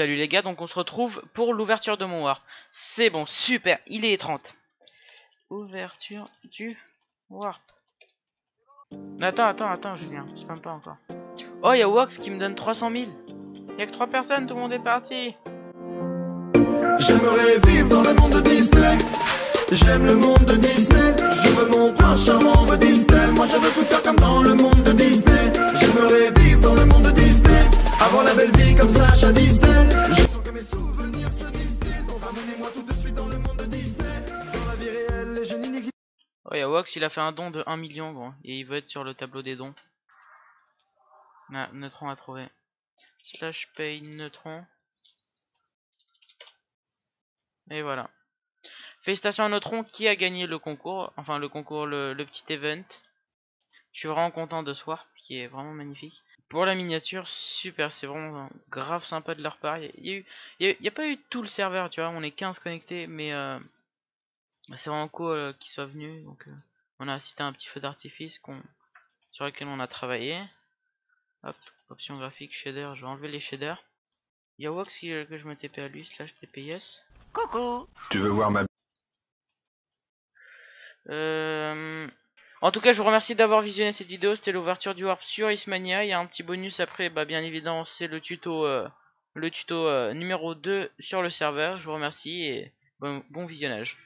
Salut les gars, donc on se retrouve pour l'ouverture de mon warp. C'est bon, super, il est 30. Ouverture du warp. Attends, Julien, je spam pas encore. Oh, y'a Wox qui me donne 300 000. Y'a que 3 personnes, tout le monde est parti. J'aimerais vivre dans le monde de Disney. J'aime le monde de Disney. Je veux mon prince charmant me Disney. Moi je veux tout faire comme dans le monde de Disney. J'aimerais vivre dans le monde de Disney. Avoir la belle vie comme Sacha Disney. Je sens que mes souvenirs se distillent. Donc ramenez-moi tout de suite dans le monde de Disney. Dans la vie réelle, les génies n'existent. Oh, y'a Wox, il a fait un don de 1 million, gros. Et il veut être sur le tableau des dons. Ah, Neutron a trouvé. Slash pay Neutron. Et voilà. Félicitations à Neutron qui a gagné le concours. Enfin, le concours, le petit event. Je suis vraiment content de ce warp qui est vraiment magnifique. Pour la miniature, super, c'est vraiment grave sympa de leur part. Il y a pas eu tout le serveur, tu vois, on est 15 connectés, mais c'est vraiment cool qu'ils soient venus. Donc, on a assisté à un petit feu d'artifice sur lequel on a travaillé. Hop, option graphique, shader, je vais enlever les shaders. Il y a Wox que je me TP à lui, slash TPS. Coucou. Tu veux voir ma... En tout cas, je vous remercie d'avoir visionné cette vidéo. C'était l'ouverture du warp sur Ismania. Il y a un petit bonus après, bah, bien évidemment, c'est le tuto, numéro 2 sur le serveur. Je vous remercie et bon visionnage.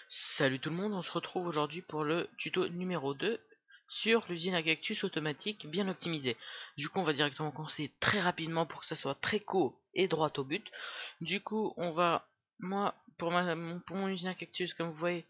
Salut tout le monde, on se retrouve aujourd'hui pour le tuto numéro 2 sur l'usine à cactus automatique bien optimisée. Du coup, on va directement commencer très rapidement pour que ça soit très court et droit au but. Du coup, on va, moi, pour mon usine à cactus, comme vous voyez,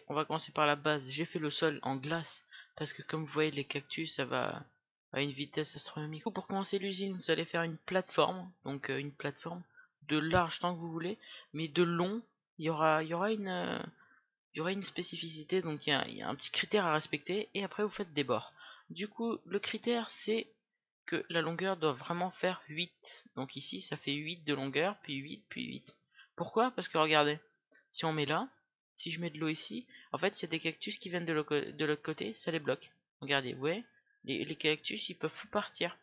on va commencer par la base, j'ai fait le sol en glace, parce que comme vous voyez, les cactus, ça va à une vitesse astronomique. Du coup, pour commencer l'usine, vous allez faire une plateforme, donc une plateforme de large tant que vous voulez, mais de long, il y aura une spécificité, donc il y a un petit critère à respecter, et après vous faites des bords. Du coup, le critère, c'est que la longueur doit vraiment faire 8. Donc ici, ça fait 8 de longueur, puis 8, puis 8. Pourquoi? Parce que regardez, si on met là, si je mets de l'eau ici, en fait, s'il y a des cactus qui viennent de l'autre côté, ça les bloque. Regardez, vous voyez, les cactus, ils peuvent partir.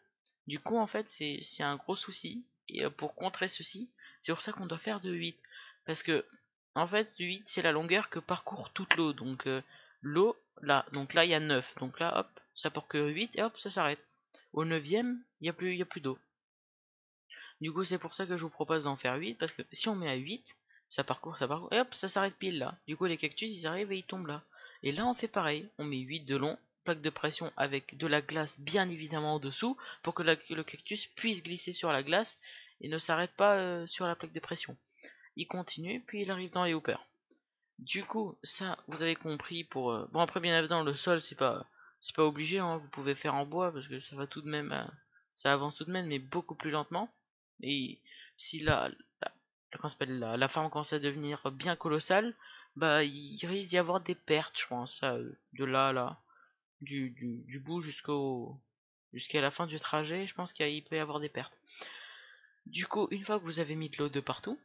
Du coup, en fait, c'est un gros souci. Et pour contrer ceci, c'est pour ça qu'on doit faire de 8. Parce que, en fait, 8, c'est la longueur que parcourt toute l'eau. Donc, l'eau, là. Donc là, il y a 9. Donc là, hop, ça porte que 8, et hop, ça s'arrête. Au 9ème, il n'y a plus d'eau. Du coup, c'est pour ça que je vous propose d'en faire 8, parce que si on met à 8, ça parcourt, et hop, ça s'arrête pile là. Du coup, les cactus, ils arrivent et ils tombent là. Et là, on fait pareil, on met 8 de long, plaque de pression avec de la glace bien évidemment en dessous, pour que le cactus puisse glisser sur la glace et ne s'arrête pas sur la plaque de pression. Il continue, puis il arrive dans les hoopers. Du coup, ça, vous avez compris pour... Bon, après, bien évidemment, le sol, c'est pas obligé, hein, vous pouvez faire en bois, parce que ça va tout de même... ça avance tout de même, mais beaucoup plus lentement. Et si la farm commence à devenir bien colossale, bah, il risque d'y avoir des pertes, je pense, de là, du bout jusqu'à la fin du trajet, je pense qu'il peut y avoir des pertes. Du coup, une fois que vous avez mis de l'eau de partout,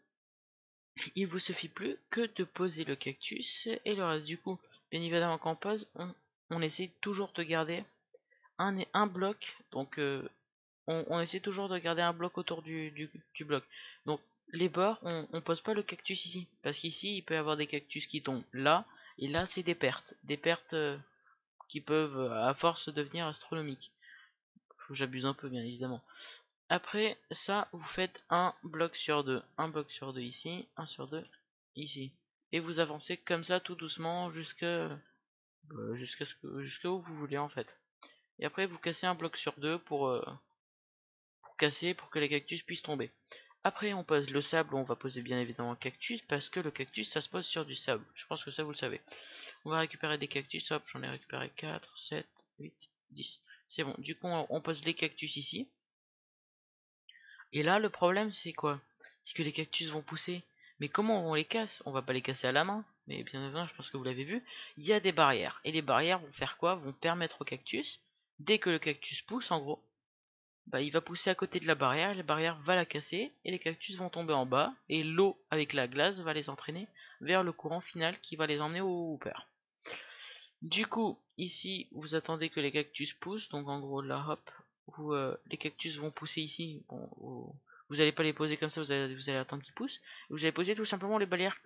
il vous suffit plus que de poser le cactus et le reste. Du coup, bien évidemment, quand on pose, on essaie toujours de garder un bloc. Donc, on essaie toujours de garder un bloc autour du bloc. Donc, les bords, on pose pas le cactus ici. Parce qu'ici, il peut y avoir des cactus qui tombent là. Et là, c'est des pertes. Des pertes qui peuvent, à force, devenir astronomiques. J'abuse un peu, bien évidemment. Après ça, vous faites un bloc sur deux ici, un sur deux ici. Et vous avancez comme ça tout doucement jusqu'à où vous voulez en fait. Et après vous cassez un bloc sur deux pour que les cactus puissent tomber. Après on pose le sable, on va poser bien évidemment un cactus parce que le cactus ça se pose sur du sable. Je pense que ça vous le savez. On va récupérer des cactus, hop, j'en ai récupéré 4, 7, 8, 10. C'est bon, du coup on pose les cactus ici. Et là, le problème, c'est quoi? C'est que les cactus vont pousser. Mais comment on les casse? On va pas les casser à la main. Mais bien évidemment, je pense que vous l'avez vu. Il y a des barrières. Et les barrières vont faire quoi? Vont permettre au cactus, dès que le cactus pousse, en gros, bah, il va pousser à côté de la barrière va la casser, et les cactus vont tomber en bas, et l'eau avec la glace va les entraîner vers le courant final qui va les emmener au hooper. Du coup, ici, vous attendez que les cactus poussent, donc en gros là, hop, les cactus vont pousser ici, bon, vous allez pas les poser comme ça, vous allez attendre qu'ils poussent. Vous allez poser tout simplement les barrières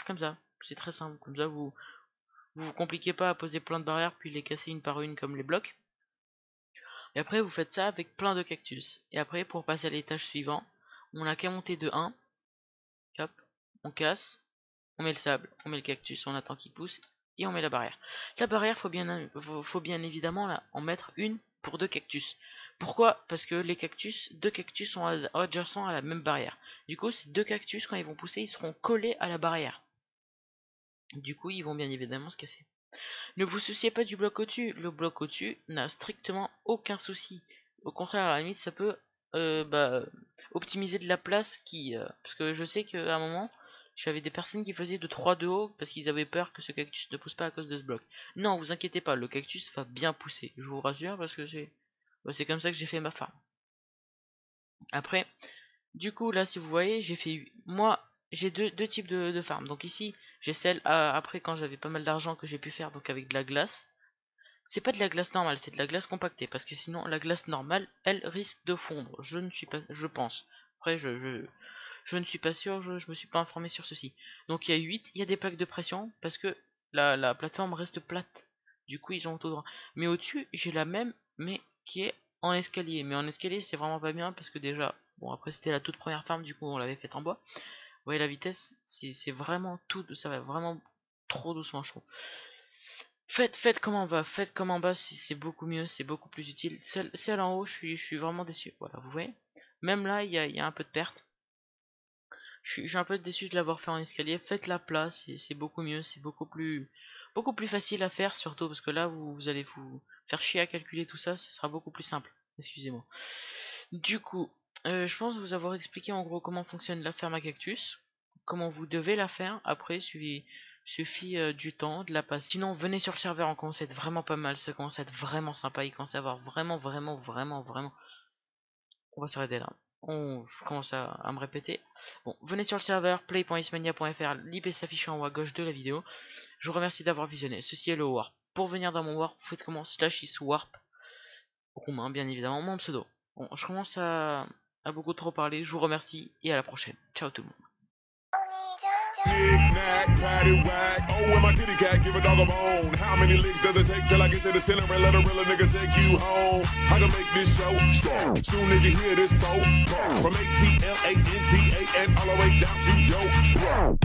comme ça. C'est très simple, comme ça vous compliquez pas à poser plein de barrières puis les casser une par une comme les blocs. Et après vous faites ça avec plein de cactus. Et après pour passer à l'étage suivant, on n'a qu'à monter de 1. Hop, on casse, on met le sable, on met le cactus, on attend qu'il pousse et on met la barrière. La barrière, faut bien évidemment là, en mettre une pour 2 cactus. Pourquoi? Parce que les cactus, 2 cactus sont adjacents à la même barrière. Du coup, ces 2 cactus, quand ils vont pousser, ils seront collés à la barrière. Du coup, ils vont bien évidemment se casser. Ne vous souciez pas du bloc au-dessus. Le bloc au-dessus n'a strictement aucun souci. Au contraire, à la limite, ça peut optimiser de la place parce que je sais qu'à un moment, j'avais des personnes qui faisaient de 3 de haut parce qu'ils avaient peur que ce cactus ne pousse pas à cause de ce bloc. Non, vous inquiétez pas, le cactus va bien pousser. Je vous rassure parce que c'est comme ça que j'ai fait ma farm. Après, du coup, là, si vous voyez, j'ai deux types de farm. Donc ici, j'ai celle après quand j'avais pas mal d'argent que j'ai pu faire donc avec de la glace. C'est pas de la glace normale, c'est de la glace compactée parce que sinon la glace normale, elle risque de fondre. Je pense. Après, je ne suis pas sûr, je me suis pas informé sur ceci. Donc il y a 8, il y a des plaques de pression parce que la plateforme reste plate. Du coup, ils ont tout droit. Mais au-dessus, j'ai la même, mais qui est en escalier. Mais en escalier, c'est vraiment pas bien parce que déjà, bon, après c'était la toute première farm, du coup, on l'avait faite en bois. Vous voyez la vitesse, c'est vraiment ça va vraiment trop doucement, je trouve. Faites comme en bas, c'est beaucoup mieux, c'est beaucoup plus utile. Celle en haut, je suis vraiment déçu. Voilà, vous voyez. Même là, il y a un peu de perte. Je suis un peu déçu de l'avoir fait en escalier. Faites-la plat, c'est beaucoup mieux, c'est beaucoup plus facile à faire, surtout parce que là, vous allez vous faire chier à calculer tout ça, ce sera beaucoup plus simple. Excusez-moi. Du coup, je pense vous avoir expliqué en gros comment fonctionne la ferme à cactus, comment vous devez la faire. Après, suffit du temps, de la passer. Sinon, venez sur le serveur, on commence à être vraiment pas mal, ça commence à être vraiment sympa, il commence à avoir vraiment. On va s'arrêter là. Je commence à me répéter. Bon, venez sur le serveur play.ismania.fr, l'IP s'affiche en haut à gauche de la vidéo. Je vous remercie d'avoir visionné. Ceci est le warp. Pour venir dans mon warp, vous faites comment /iswarp, roumain bien évidemment, mon pseudo. Bon, je commence à beaucoup trop parler. Je vous remercie et à la prochaine. Ciao tout le monde. Knick-knack, paddywhack. Oh, and my kitty cat, give a dog a bone. How many licks does it take till I get to the center and let a real nigga take you home? I can make this show strong. Soon as you hear this quote, from ATLANTA and all the way down to yo.